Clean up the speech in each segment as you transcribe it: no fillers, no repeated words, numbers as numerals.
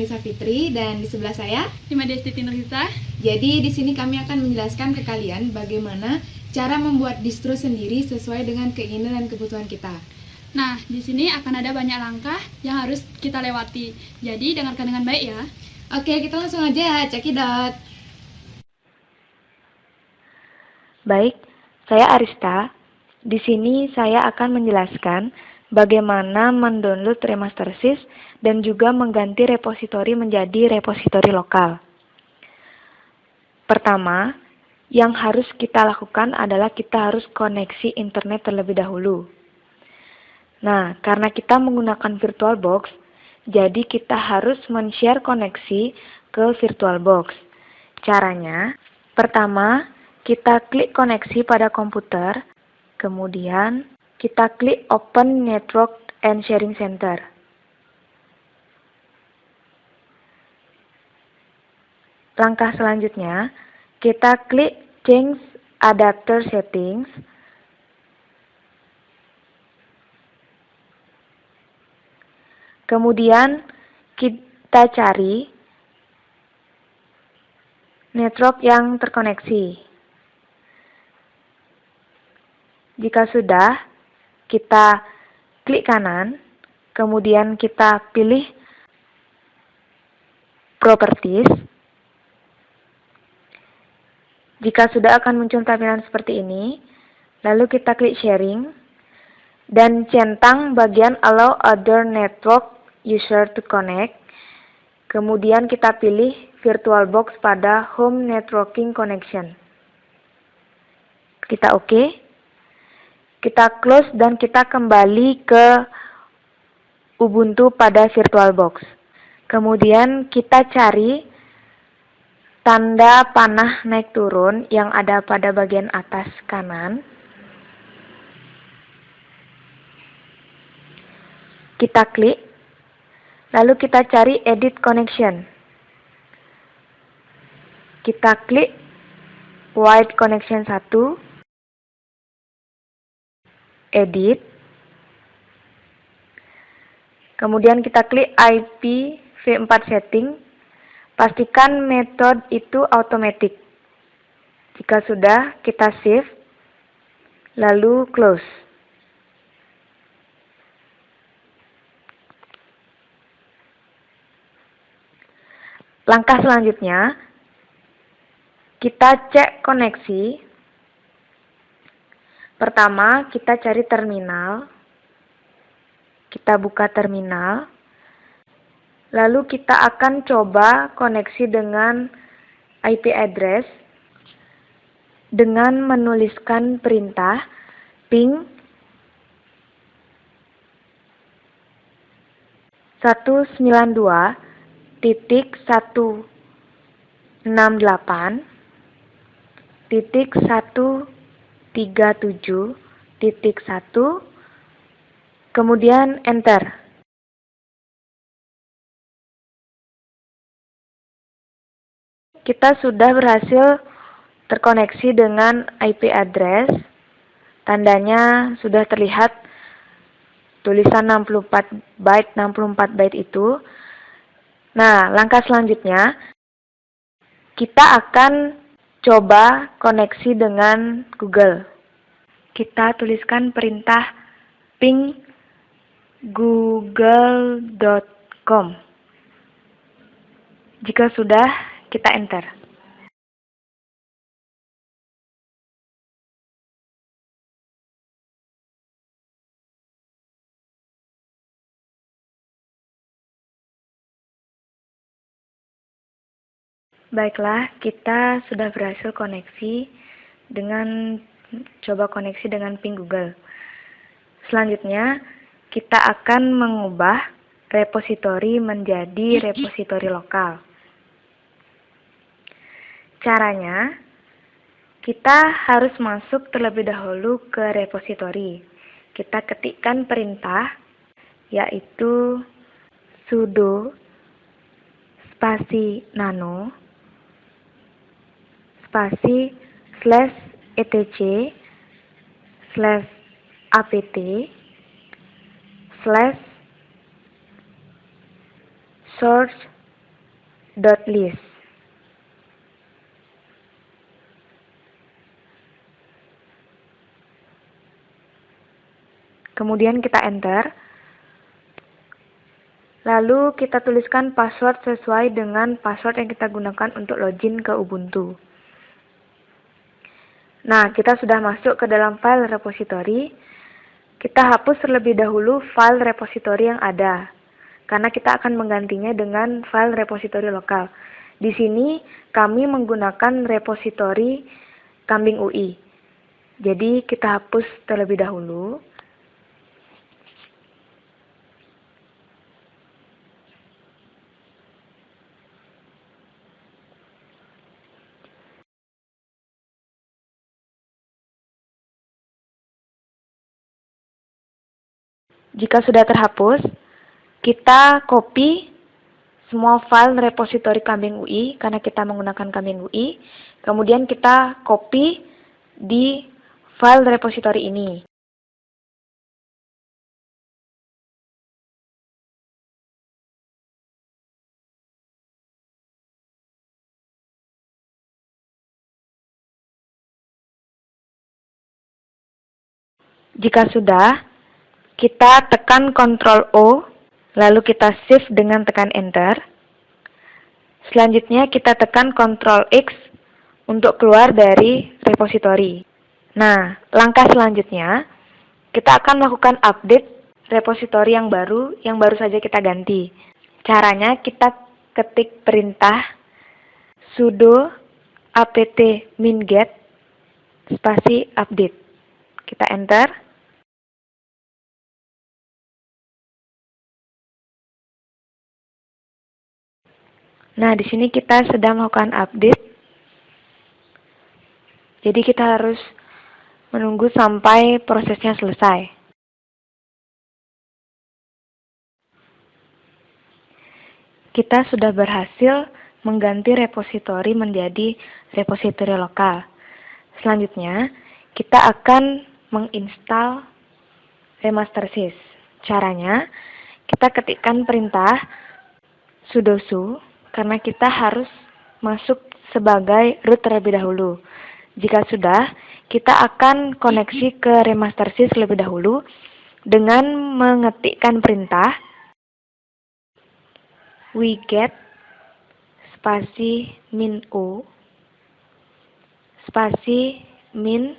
Safitri dan di sebelah saya Cima Desti Tinurita. Jadi di sini kami akan menjelaskan ke kalian bagaimana cara membuat distro sendiri sesuai dengan keinginan dan kebutuhan kita. Nah, di sini akan ada banyak langkah yang harus kita lewati. Jadi dengarkan dengan baik ya. Oke, kita langsung aja cekidot. Baik, saya Arista. Di sini saya akan menjelaskan bagaimana mendownload Remastersys dan juga mengganti repositori menjadi repositori lokal. Pertama, yang harus kita lakukan adalah kita harus koneksi internet terlebih dahulu. Nah, karena kita menggunakan VirtualBox, jadi kita harus men-share koneksi ke VirtualBox. Caranya, pertama, kita klik koneksi pada komputer, kemudian kita klik Open Network and Sharing Center. Langkah selanjutnya, kita klik Change Adapter Settings. Kemudian kita cari network yang terkoneksi. Jika sudah, kita klik kanan, kemudian kita pilih Properties. Jika sudah akan muncul tampilan seperti ini, lalu kita klik Sharing, dan centang bagian Allow Other Network User to Connect. Kemudian kita pilih VirtualBox pada Home Networking Connection. Kita OK. Kita close dan kita kembali ke Ubuntu pada VirtualBox. Kemudian kita cari tanda panah naik turun yang ada pada bagian atas kanan. Kita klik, lalu kita cari Edit Connection. Kita klik Wide Connection 1. Edit. Kemudian kita klik IPv4 setting. Pastikan metode itu automatic. Jika sudah, kita save, lalu close. Langkah selanjutnya, kita cek koneksi. Pertama, kita cari terminal. Kita buka terminal. Lalu kita akan coba koneksi dengan IP address dengan menuliskan perintah ping 192.168.137.1, kemudian enter. Kita sudah berhasil terkoneksi dengan IP address. Tandanya sudah terlihat tulisan 64 byte itu. Nah, langkah selanjutnya kita akan coba koneksi dengan Google. Kita tuliskan perintah ping google.com. Jika sudah, kita enter. Baiklah, kita sudah berhasil koneksi dengan ping Google. Selanjutnya, kita akan mengubah repositori menjadi repositori lokal. Caranya, kita harus masuk terlebih dahulu ke repositori. Kita ketikkan perintah, yaitu sudo spasi nano spasi /etc/apt/source .list. Kemudian kita enter. Lalu kita tuliskan password sesuai dengan password yang kita gunakan untuk login ke Ubuntu. Nah, kita sudah masuk ke dalam file repository. Kita hapus terlebih dahulu file repository yang ada, karena kita akan menggantinya dengan file repository lokal. Di sini kami menggunakan repository Kambing UI. Jadi kita hapus terlebih dahulu. Jika sudah terhapus, kita copy semua file repository Kambing UI karena kita menggunakan Kambing UI. Kemudian kita copy di file repository ini. Jika sudah, kita tekan Ctrl O, lalu kita shift dengan tekan Enter. Selanjutnya kita tekan Ctrl X untuk keluar dari repository. Nah, langkah selanjutnya, kita akan melakukan update repository yang baru saja kita ganti. Caranya kita ketik perintah sudo apt minget spasi update. Kita enter. Nah, di sini kita sedang melakukan update. Jadi kita harus menunggu sampai prosesnya selesai. Kita sudah berhasil mengganti repository menjadi repository lokal. Selanjutnya, kita akan menginstal Remastersys. Caranya, kita ketikkan perintah sudo su karena kita harus masuk sebagai root terlebih dahulu. Jika sudah, kita akan koneksi ke Remastersys terlebih dahulu dengan mengetikkan perintah wget spasi min o spasi min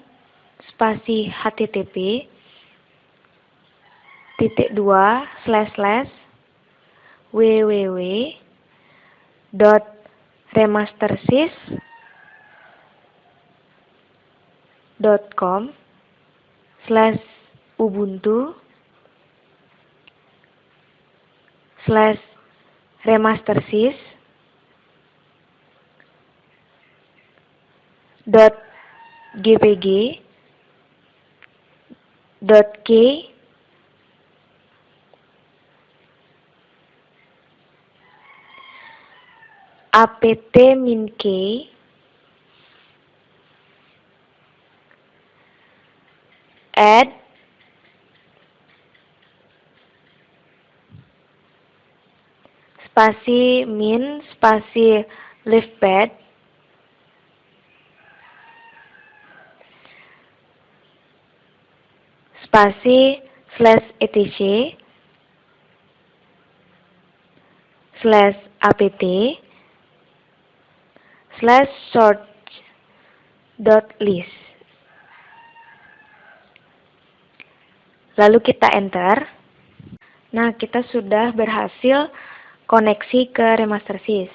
spasi http www.remastersys.com/ubuntu/remastersys.gpg.k apt-min-k add spasi min spasi livepad spasi /etc/apt/source.list. Lalu kita enter. Nah, kita sudah berhasil koneksi ke Remastersys.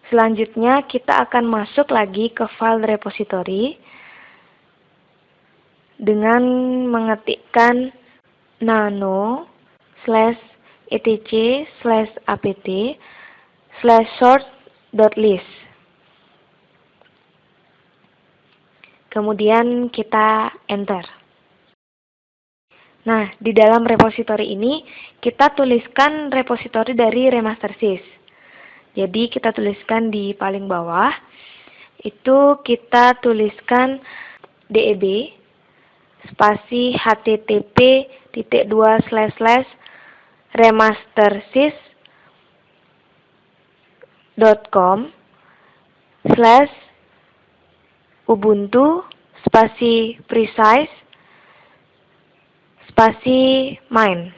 Selanjutnya kita akan masuk lagi ke file repository dengan mengetikkan nano/etc/apt/source.list. Kemudian kita enter. Nah, di dalam repository ini kita tuliskan repository dari Remastersys. Jadi kita tuliskan di paling bawah, itu kita tuliskan deb spasi http://remastersys ubuntu spasi precise spasi main.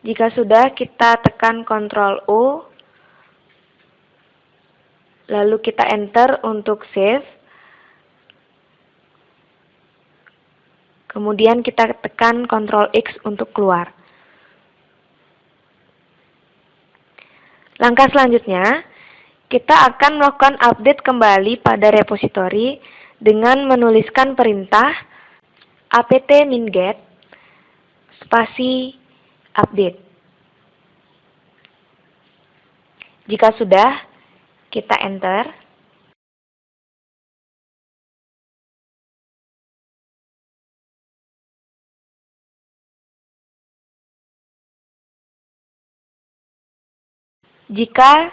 Jika sudah, kita tekan Ctrl U, lalu kita enter untuk save. Kemudian kita tekan Ctrl X untuk keluar. Langkah selanjutnya, kita akan melakukan update kembali pada repositori dengan menuliskan perintah apt-minget spasi update. Jika sudah, kita enter. Jika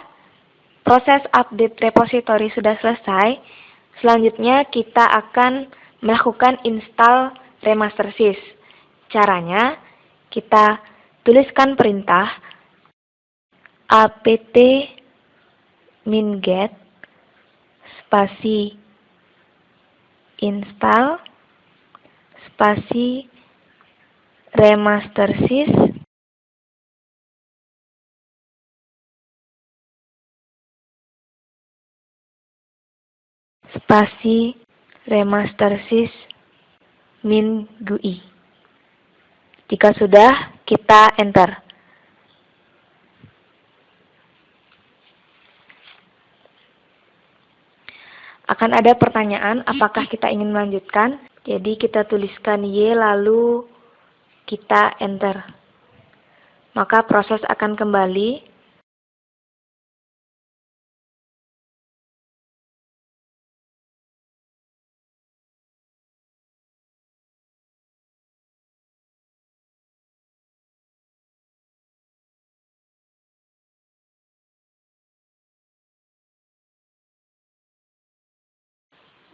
proses update repositori sudah selesai, selanjutnya kita akan melakukan install remastersys. Caranya, kita tuliskan perintah apt-minget spasi install spasi remastersys spasi remastersys min GUI. Jika sudah, kita enter. Akan ada pertanyaan, apakah kita ingin melanjutkan? Jadi kita tuliskan Y lalu kita enter. Maka proses akan kembali.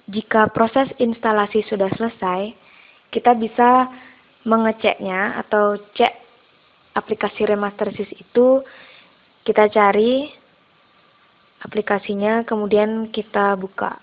Jika proses instalasi sudah selesai, kita bisa mengeceknya atau cek aplikasi remastersys itu. Kita cari aplikasinya, kemudian kita buka.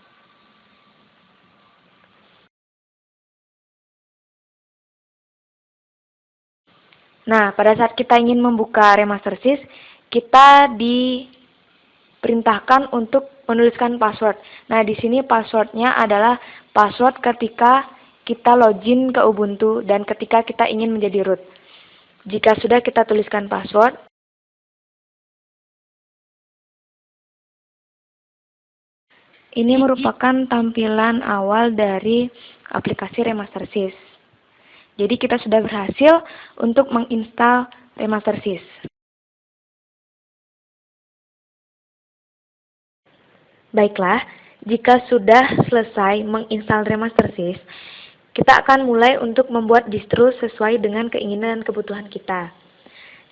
Nah, pada saat kita ingin membuka remastersys, kita diperintahkan untuk menuliskan password. Nah, di sini passwordnya adalah password ketika kita login ke Ubuntu dan ketika kita ingin menjadi root. Jika sudah, kita tuliskan password. Ini merupakan tampilan awal dari aplikasi remastersys. Jadi kita sudah berhasil untuk menginstal remastersys. Baiklah, jika sudah selesai menginstal remastersys, kita akan mulai untuk membuat distro sesuai dengan keinginan dan kebutuhan kita.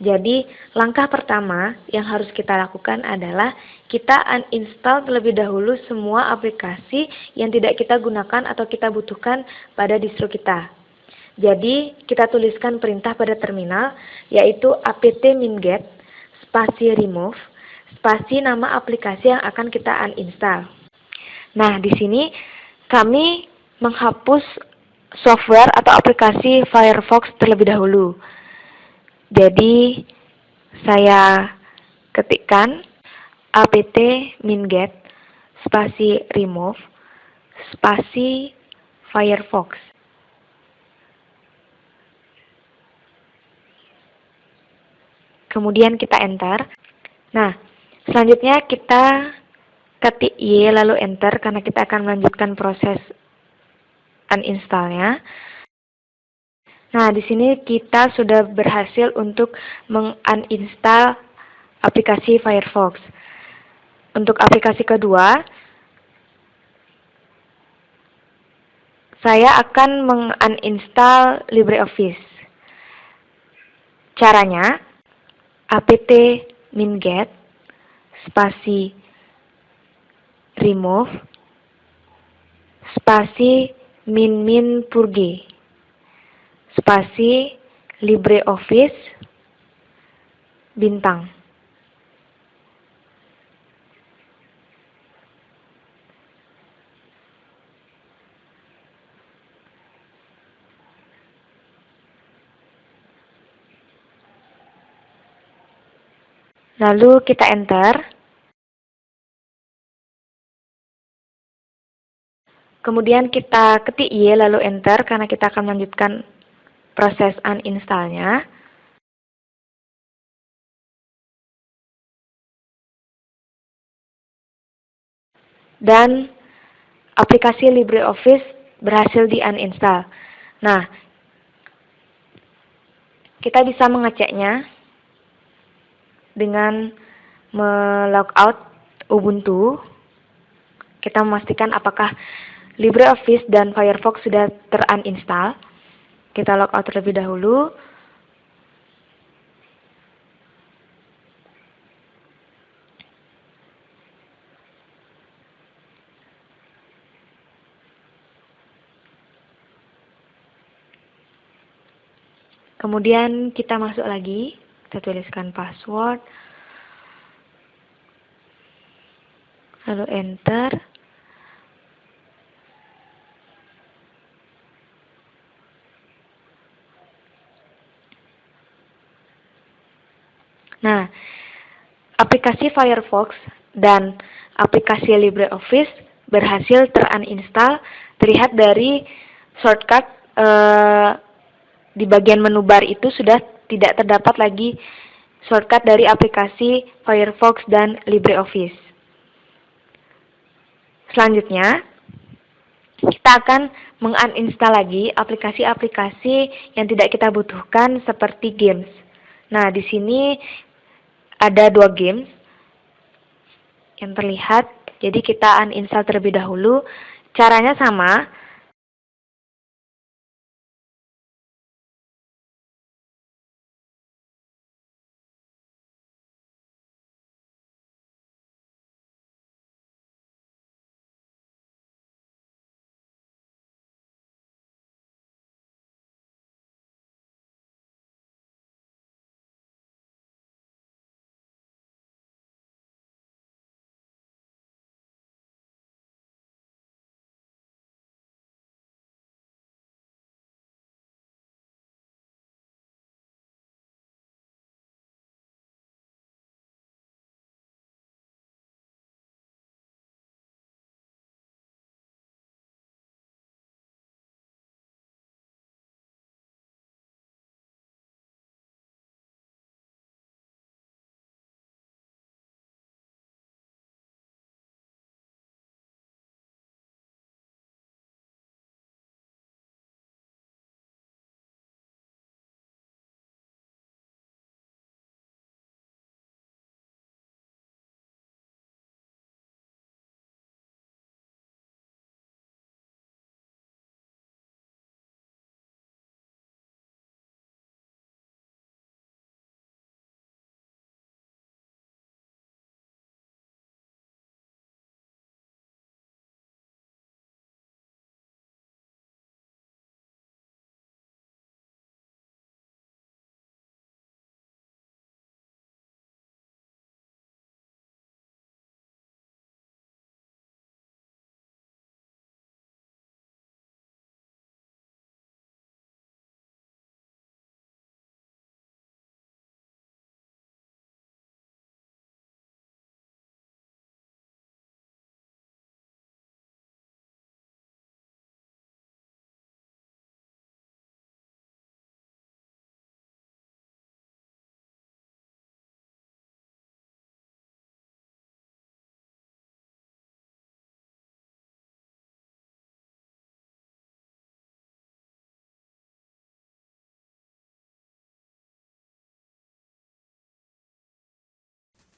Jadi, langkah pertama yang harus kita lakukan adalah kita uninstall terlebih dahulu semua aplikasi yang tidak kita gunakan atau kita butuhkan pada distro kita. Jadi, kita tuliskan perintah pada terminal, yaitu apt-minget spasi remove spasi nama aplikasi yang akan kita uninstall. Nah, di sini kami menghapus software atau aplikasi Firefox terlebih dahulu. Jadi, saya ketikkan apt-minget spasi remove spasi Firefox. Kemudian kita enter. Nah, selanjutnya kita ketik Y lalu enter karena kita akan melanjutkan proses uninstallnya. Nah, di sini kita sudah berhasil untuk menguninstall aplikasi Firefox. Untuk aplikasi kedua, saya akan menguninstall LibreOffice. Caranya, apt-minget spasi remove spasi min purge spasi LibreOffice bintang. Lalu kita enter. Kemudian kita ketik Y lalu enter karena kita akan melanjutkan proses uninstall-nya. Dan aplikasi LibreOffice berhasil di-uninstall. Nah, kita bisa mengeceknya dengan melogout Ubuntu. Kita memastikan apakah LibreOffice dan Firefox sudah ter-uninstall. Kita logout terlebih dahulu. Kemudian kita masuk lagi, kita tuliskan password, lalu enter. Nah, aplikasi Firefox dan aplikasi LibreOffice berhasil ter-uninstall, terlihat dari shortcut di bagian menu bar itu sudah tidak terdapat lagi shortcut dari aplikasi Firefox dan LibreOffice. Selanjutnya, kita akan menguninstall lagi aplikasi-aplikasi yang tidak kita butuhkan seperti games. Nah, di sini ada 2 games yang terlihat, jadi kita uninstall terlebih dahulu. Caranya sama.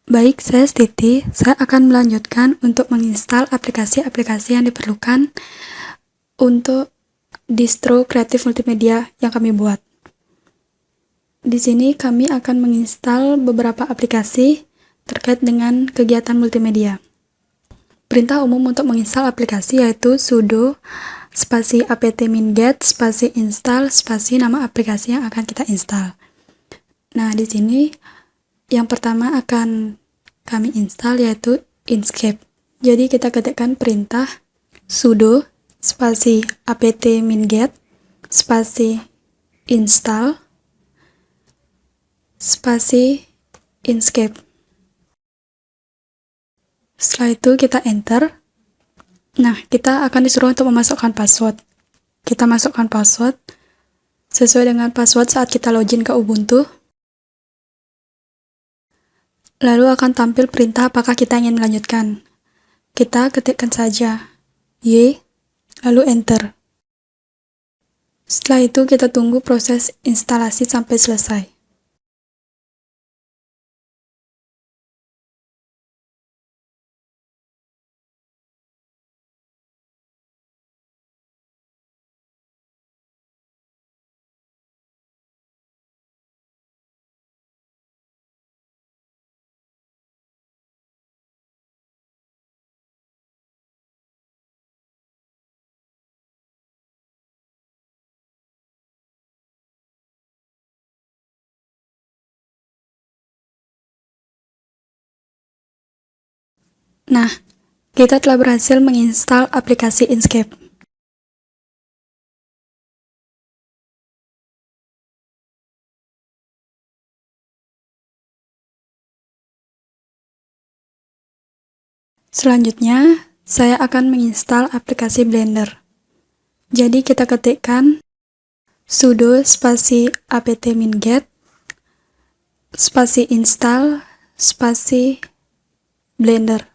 Baik, saya Titi. Saya akan melanjutkan untuk menginstal aplikasi-aplikasi yang diperlukan untuk distro kreatif multimedia yang kami buat. Di sini kami akan menginstal beberapa aplikasi terkait dengan kegiatan multimedia. Perintah umum untuk menginstal aplikasi yaitu sudo spasi apt-get, spasi install, spasi nama aplikasi yang akan kita install. Nah, di sini yang pertama akan kami install yaitu Inkscape. Jadi kita ketikkan perintah sudo spasi apt-get spasi install spasi Inkscape. Setelah itu kita enter. Nah, kita akan disuruh untuk memasukkan password. Kita masukkan password sesuai dengan password saat kita login ke Ubuntu. Lalu akan tampil perintah apakah kita ingin melanjutkan. Kita ketikkan saja Y, lalu enter. Setelah itu kita tunggu proses instalasi sampai selesai. Nah, kita telah berhasil menginstal aplikasi Inkscape. Selanjutnya, saya akan menginstal aplikasi Blender. Jadi kita ketikkan sudo spasi apt-get spasi install spasi Blender.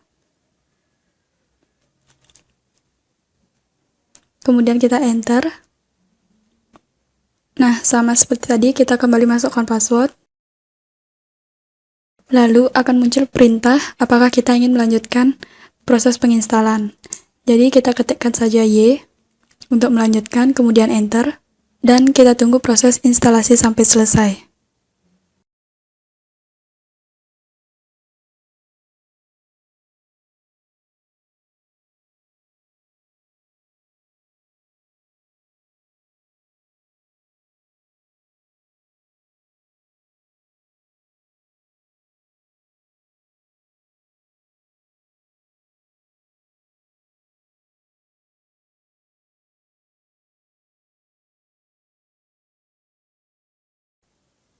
Kemudian kita enter. Nah, sama seperti tadi, kita kembali masukkan password. Lalu akan muncul perintah apakah kita ingin melanjutkan proses penginstalan. Jadi kita ketikkan saja Y untuk melanjutkan, kemudian enter, dan kita tunggu proses instalasi sampai selesai.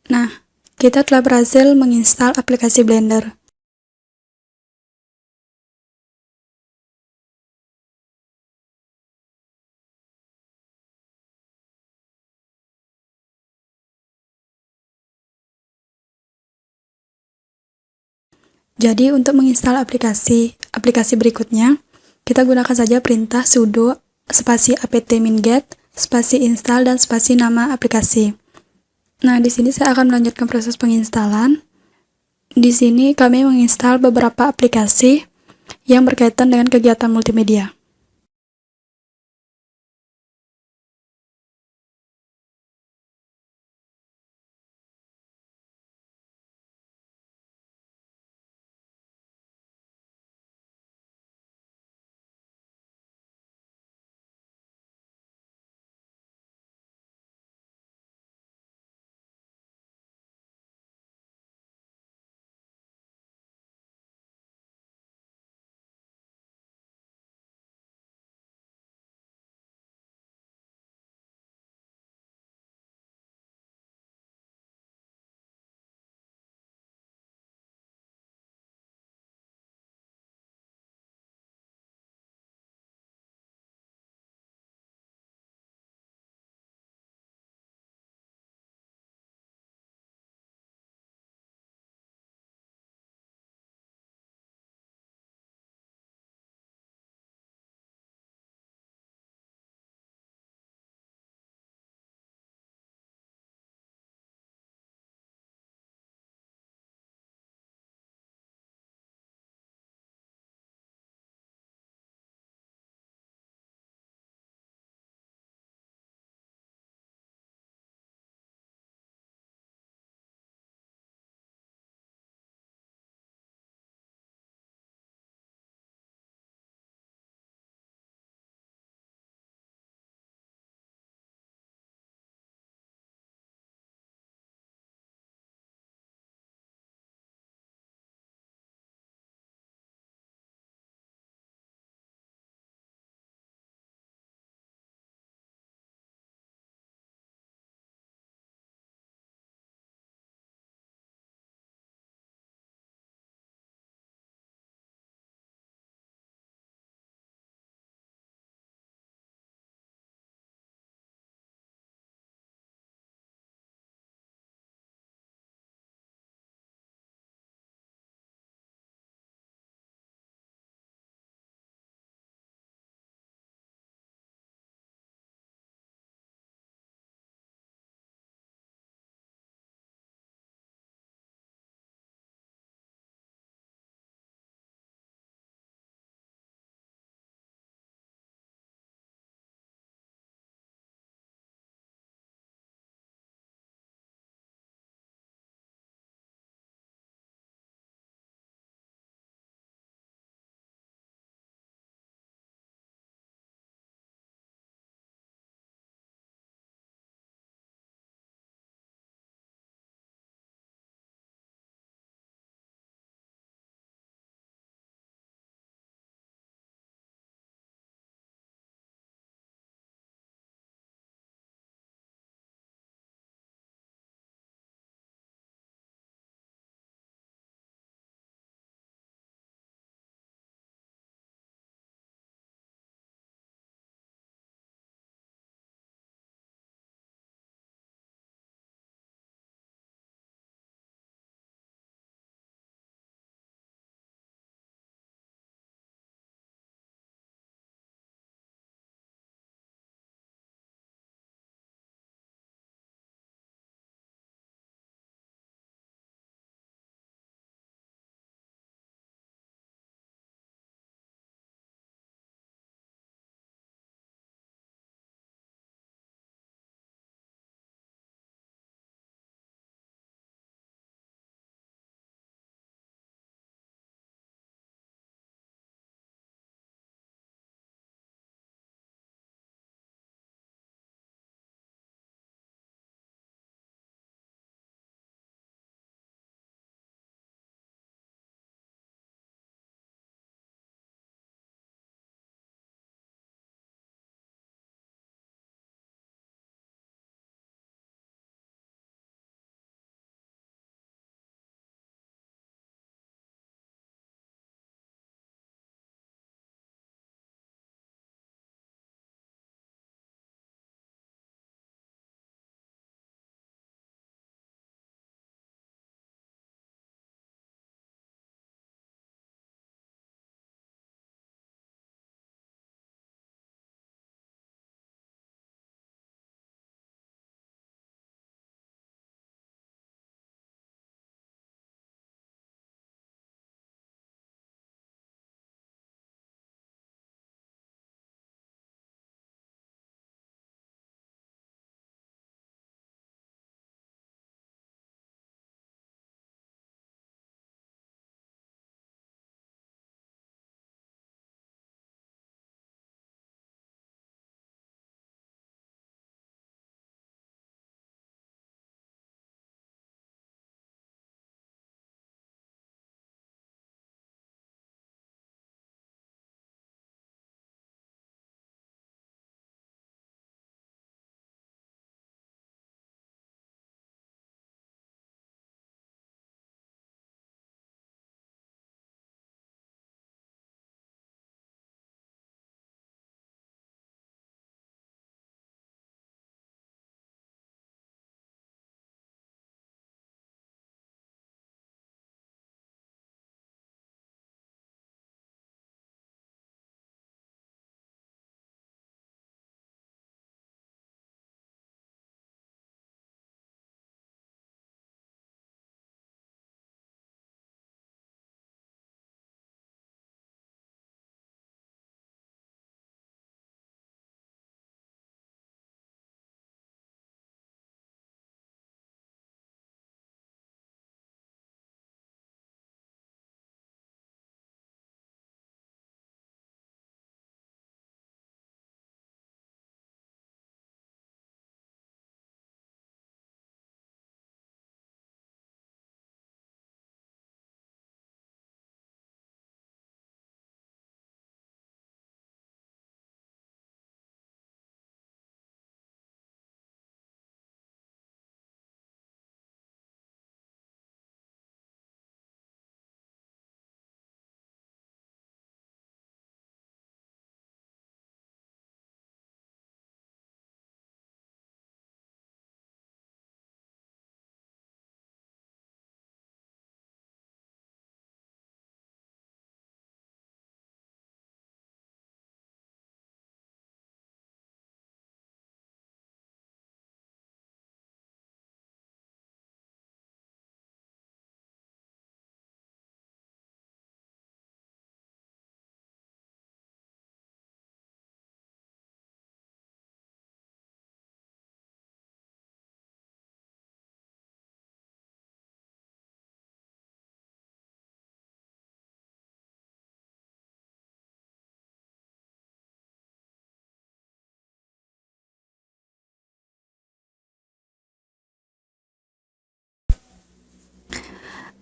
Nah, kita telah berhasil menginstal aplikasi Blender. Jadi untuk menginstal aplikasi berikutnya, kita gunakan saja perintah sudo spasi apt-get spasi install dan spasi nama aplikasi. Nah, di sini saya akan melanjutkan proses penginstalan. Di sini kami menginstal beberapa aplikasi yang berkaitan dengan kegiatan multimedia.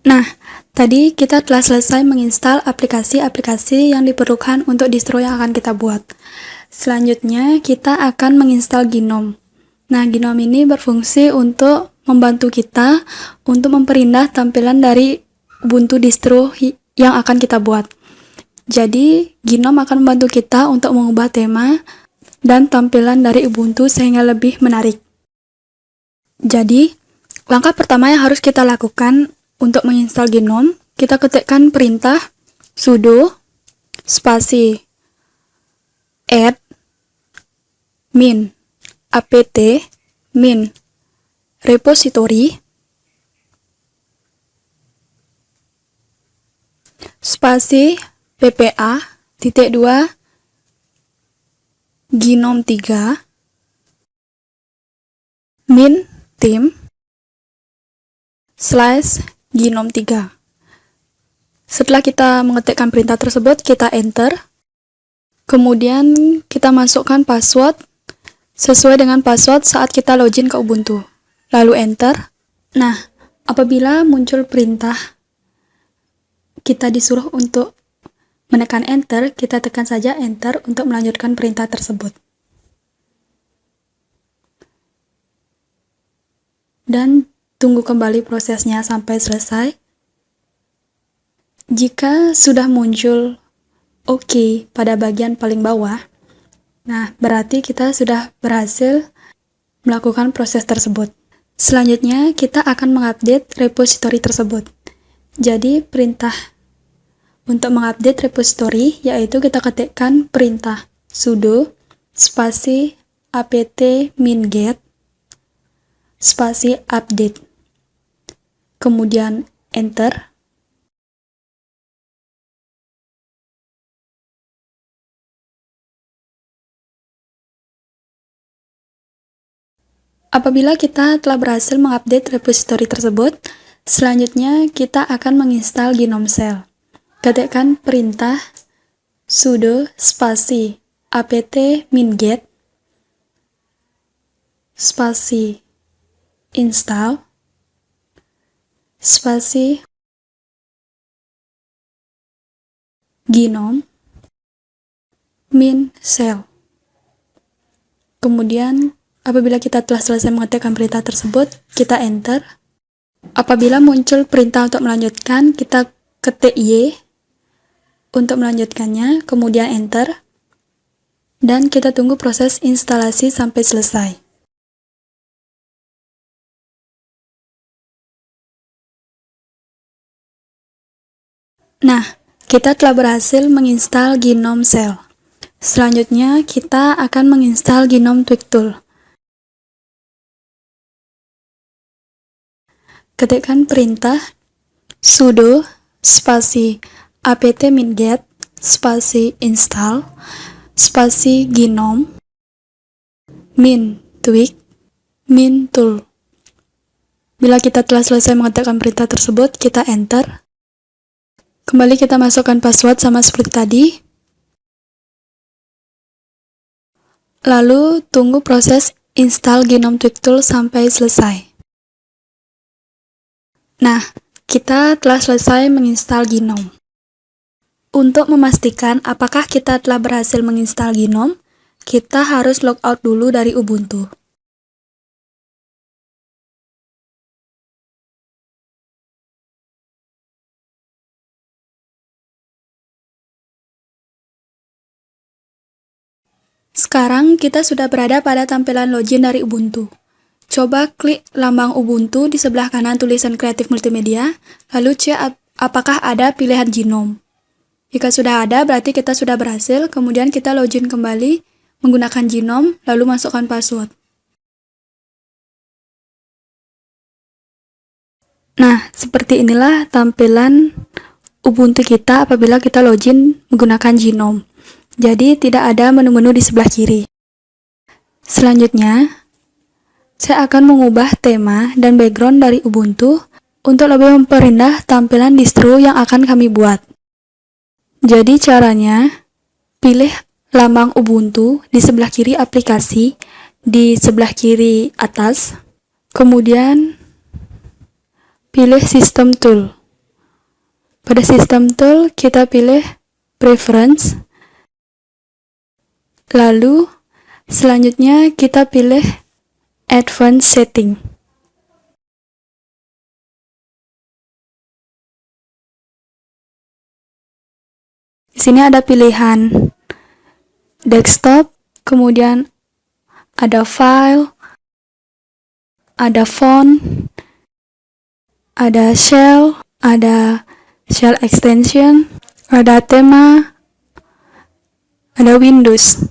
Nah, tadi kita telah selesai menginstal aplikasi-aplikasi yang diperlukan untuk distro yang akan kita buat. Selanjutnya, kita akan menginstal Gnome. Nah, Gnome ini berfungsi untuk membantu kita untuk memperindah tampilan dari Ubuntu distro yang akan kita buat. Jadi, Gnome akan membantu kita untuk mengubah tema dan tampilan dari Ubuntu sehingga lebih menarik. Jadi, langkah pertama yang harus kita lakukan untuk menginstal Gnome, kita ketikkan perintah sudo spasi add min apt min repository spasi ppa titik 2 Gnome 3 min tim / Gnome 3. Setelah kita mengetikkan perintah tersebut, kita enter. Kemudian kita masukkan password sesuai dengan password saat kita login ke Ubuntu. Lalu enter. Nah, apabila muncul perintah kita disuruh untuk menekan enter, kita tekan saja enter untuk melanjutkan perintah tersebut. Dan tunggu kembali prosesnya sampai selesai. Jika sudah muncul OK pada bagian paling bawah, nah berarti kita sudah berhasil melakukan proses tersebut. Selanjutnya kita akan mengupdate repository tersebut. Jadi perintah untuk mengupdate repository yaitu kita ketikkan perintah sudo spasi apt min get spasi update. Kemudian enter. Apabila kita telah berhasil mengupdate repository tersebut, selanjutnya kita akan menginstal Gnome Shell. Ketikkan perintah sudo spasi apt min get spasi install spasi Gnome min shell. Kemudian apabila kita telah selesai mengetikkan perintah tersebut, kita enter. Apabila muncul perintah untuk melanjutkan, kita ketik Y untuk melanjutkannya, kemudian enter. Dan kita tunggu proses instalasi sampai selesai. Nah, kita telah berhasil menginstal Gnome Shell. Selanjutnya, kita akan menginstal Gnome Tweak Tool. Ketikkan perintah sudo spasi apt min get spasi install spasi gnome min tweak min tool. Bila kita telah selesai mengetikkan perintah tersebut, kita enter. Kembali kita masukkan password sama seperti tadi. Lalu tunggu proses install Gnome Tweak Tool sampai selesai. Nah, kita telah selesai menginstal Gnome. Untuk memastikan apakah kita telah berhasil menginstal Gnome, kita harus logout dulu dari Ubuntu. Sekarang kita sudah berada pada tampilan login dari Ubuntu. Coba klik lambang Ubuntu di sebelah kanan tulisan Kreatif Multimedia, lalu cek apakah ada pilihan Gnome. Jika sudah ada, berarti kita sudah berhasil, kemudian kita login kembali menggunakan Gnome, lalu masukkan password. Nah, seperti inilah tampilan Ubuntu kita apabila kita login menggunakan Gnome. Jadi, tidak ada menu-menu di sebelah kiri. Selanjutnya, saya akan mengubah tema dan background dari Ubuntu untuk lebih memperindah tampilan distro yang akan kami buat. Jadi caranya, pilih lambang Ubuntu di sebelah kiri aplikasi, di sebelah kiri atas, kemudian pilih System Tool. Pada System Tool, kita pilih Preference. Lalu, selanjutnya kita pilih Advanced Setting. Di sini ada pilihan desktop, kemudian ada file, ada font, ada shell extension, ada tema, ada Windows.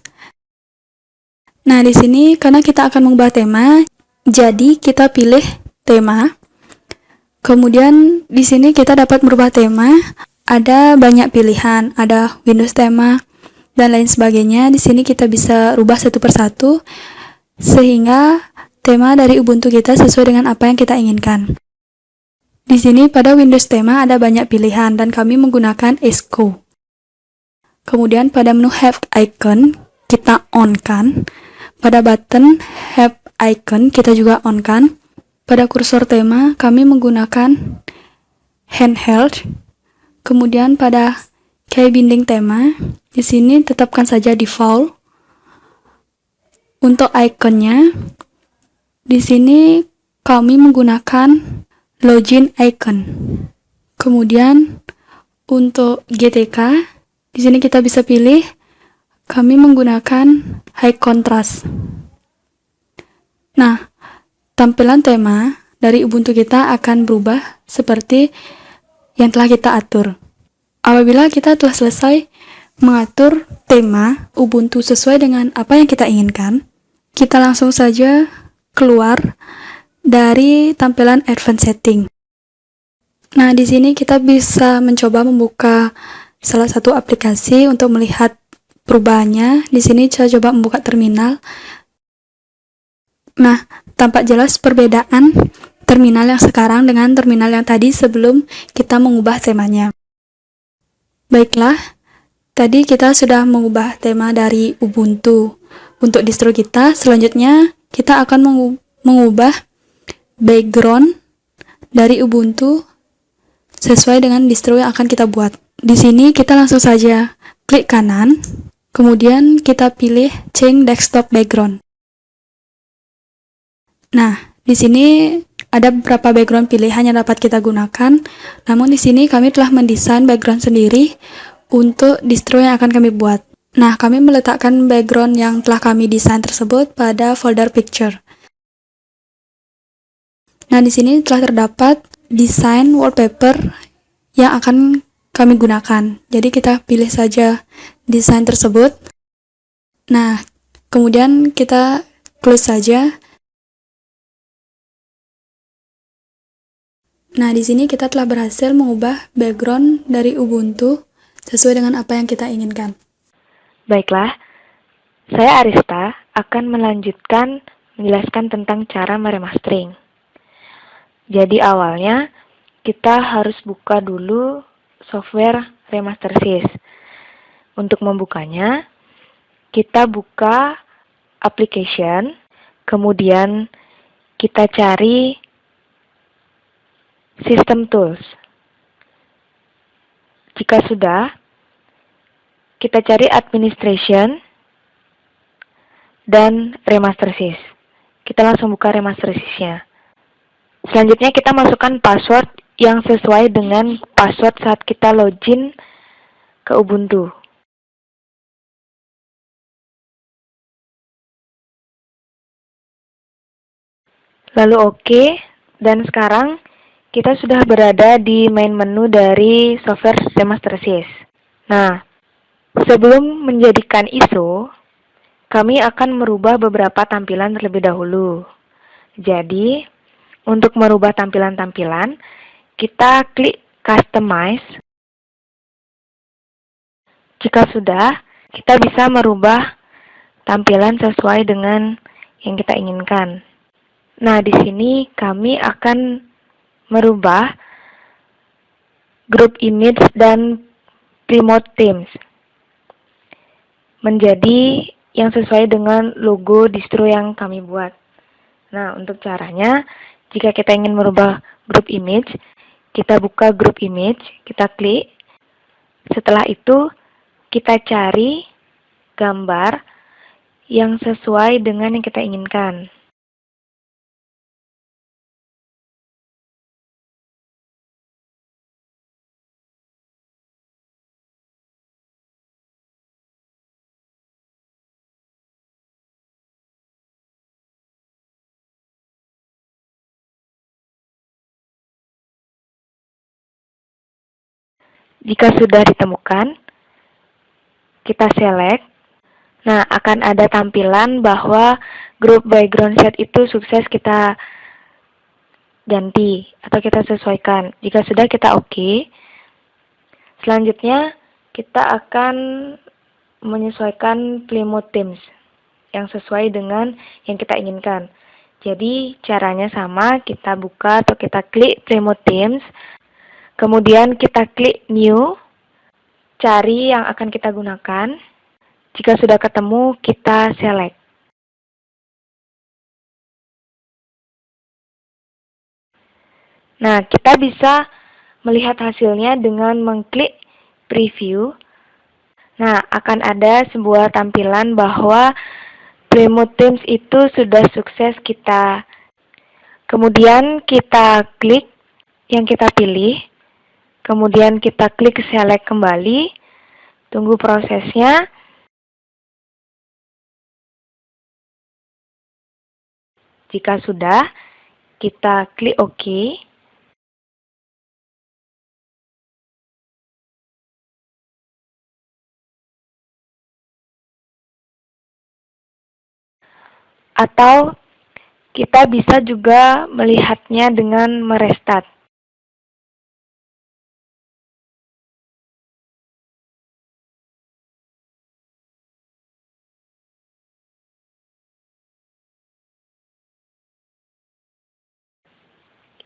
Nah, di sini karena kita akan mengubah tema, jadi kita pilih tema. Kemudian di sini kita dapat merubah tema. Ada banyak pilihan, ada Windows tema dan lain sebagainya. Di sini kita bisa rubah satu persatu sehingga tema dari Ubuntu kita sesuai dengan apa yang kita inginkan. Di sini pada Windows tema ada banyak pilihan dan kami menggunakan ESCO. Kemudian pada menu Have Icon kita on-kan. Pada button Have Icon kita juga on-kan. Pada kursor tema kami menggunakan handheld. Kemudian pada key binding tema, di sini tetapkan saja default. Untuk ikonnya, di sini kami menggunakan login icon. Kemudian untuk GTK, di sini kita bisa pilih kami menggunakan high contrast. Nah, tampilan tema dari Ubuntu kita akan berubah seperti yang telah kita atur. Apabila kita telah selesai mengatur tema Ubuntu sesuai dengan apa yang kita inginkan, kita langsung saja keluar dari tampilan Advanced Setting. Nah, di sini kita bisa mencoba membuka salah satu aplikasi untuk melihat perubahannya. Di sini saya coba membuka terminal. Nah, tampak jelas perbedaan terminal yang sekarang dengan terminal yang tadi sebelum kita mengubah temanya. Baiklah, tadi kita sudah mengubah tema dari Ubuntu untuk distro kita. Selanjutnya, kita akan mengubah background dari Ubuntu sesuai dengan distro yang akan kita buat. Di sini kita langsung saja klik kanan, kemudian kita pilih Change Desktop Background. Nah, di sini ada beberapa background pilihan yang dapat kita gunakan, namun di sini kami telah mendesain background sendiri untuk distro yang akan kami buat. Nah, kami meletakkan background yang telah kami desain tersebut pada folder picture. Nah, di sini telah terdapat desain wallpaper yang akan kami gunakan. Jadi kita pilih saja desain tersebut. Nah, kemudian kita close saja. Nah, di sini kita telah berhasil mengubah background dari Ubuntu sesuai dengan apa yang kita inginkan. Baiklah, saya Arista akan melanjutkan menjelaskan tentang cara meremastering. Jadi awalnya kita harus buka dulu software Remastersys. Untuk membukanya, kita buka application, kemudian kita cari System Tools. Jika sudah, kita cari Administration dan Remastersys. Kita langsung buka Remastersys-nya. Selanjutnya kita masukkan password yang sesuai dengan password saat kita login ke Ubuntu. Lalu oke, dan sekarang kita sudah berada di main menu dari software Remastersys. Nah, sebelum menjadikan ISO, kami akan merubah beberapa tampilan terlebih dahulu. Jadi, untuk merubah tampilan-tampilan, kita klik Customize. Jika sudah, kita bisa merubah tampilan sesuai dengan yang kita inginkan. Nah, di sini kami akan merubah group image dan remote themes menjadi yang sesuai dengan logo distro yang kami buat. Nah, untuk caranya, jika kita ingin merubah group image, kita buka grup image, kita klik. Setelah itu, kita cari gambar yang sesuai dengan yang kita inginkan. Jika sudah ditemukan, kita select. Nah, akan ada tampilan bahwa grup background set itu sukses kita ganti atau kita sesuaikan. Jika sudah, kita oke. Selanjutnya, kita akan menyesuaikan Plymouth Themes yang sesuai dengan yang kita inginkan. Jadi, caranya sama, kita buka atau kita klik Plymouth Themes. Kemudian kita klik New, cari yang akan kita gunakan. Jika sudah ketemu, kita select. Nah, kita bisa melihat hasilnya dengan mengklik Preview. Nah, akan ada sebuah tampilan bahwa Plymouth Themes itu sudah sukses kita. Kemudian kita klik yang kita pilih. Kemudian kita klik select kembali, tunggu prosesnya. Jika sudah, kita klik OK. Atau kita bisa juga melihatnya dengan merestart.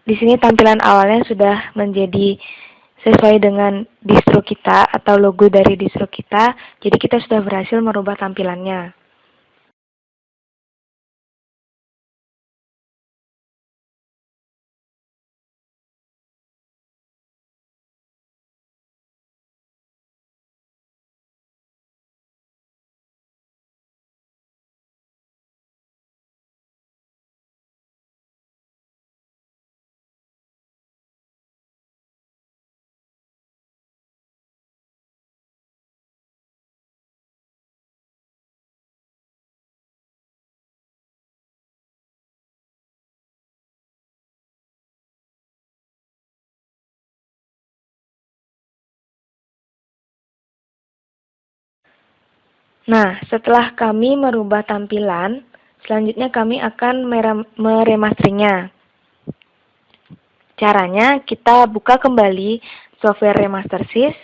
Di sini tampilan awalnya sudah menjadi sesuai dengan distro kita atau logo dari distro kita. Jadi kita sudah berhasil merubah tampilannya. Nah, setelah kami merubah tampilan, selanjutnya kami akan meremasteringnya. Caranya, kita buka kembali software RemasterSys.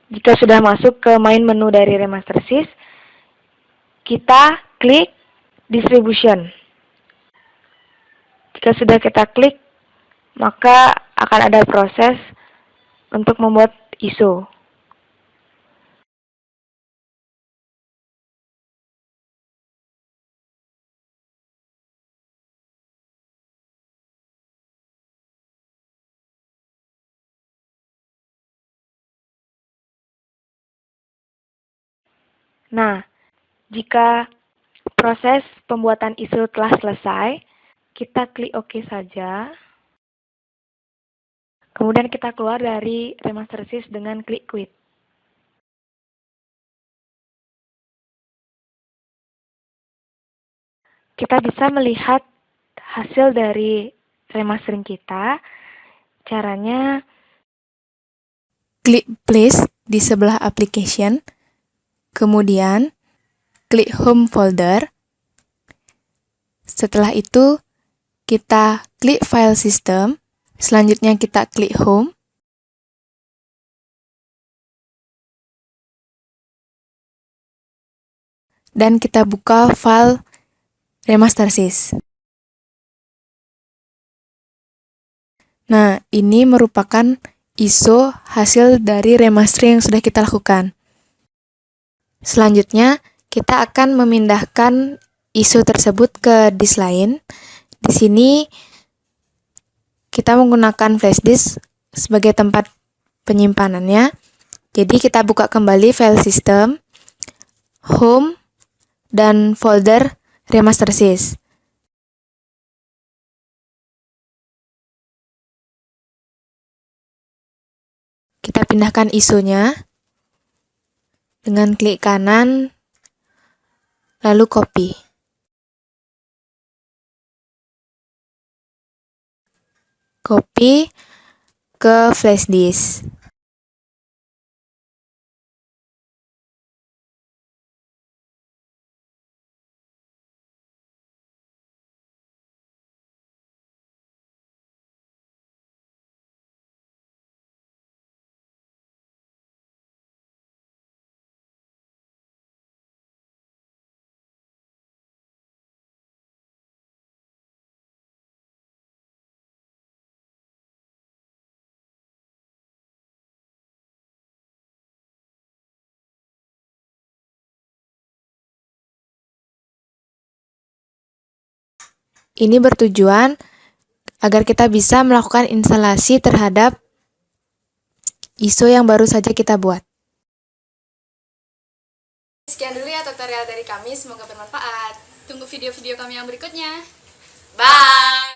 Jika sudah masuk ke main menu dari RemasterSys, kita klik Distribution. Jika sudah kita klik, maka akan ada proses untuk membuat ISO. Nah, jika proses pembuatan ISO telah selesai, kita klik OK saja. Kemudian kita keluar dari RemasterSys dengan klik Quit. Kita bisa melihat hasil dari remastering kita. Caranya, Klik Place di sebelah Application, kemudian klik Home Folder. Setelah itu, kita klik File System. Selanjutnya kita klik Home. dan kita buka file remastersys. Nah, ini merupakan ISO hasil dari remastering yang sudah kita lakukan. Selanjutnya, kita akan memindahkan ISO tersebut ke disk lain. Di sini kita menggunakan flash disk sebagai tempat penyimpanannya. Jadi kita buka kembali file system, home, dan folder remastersys. Kita pindahkan ISO-nya dengan klik kanan, lalu copy. Copy ke flash disk. Ini bertujuan agar kita bisa melakukan instalasi terhadap ISO yang baru saja kita buat. Sekian dulu ya tutorial dari kami, semoga bermanfaat. Tunggu video-video kami yang berikutnya. Bye!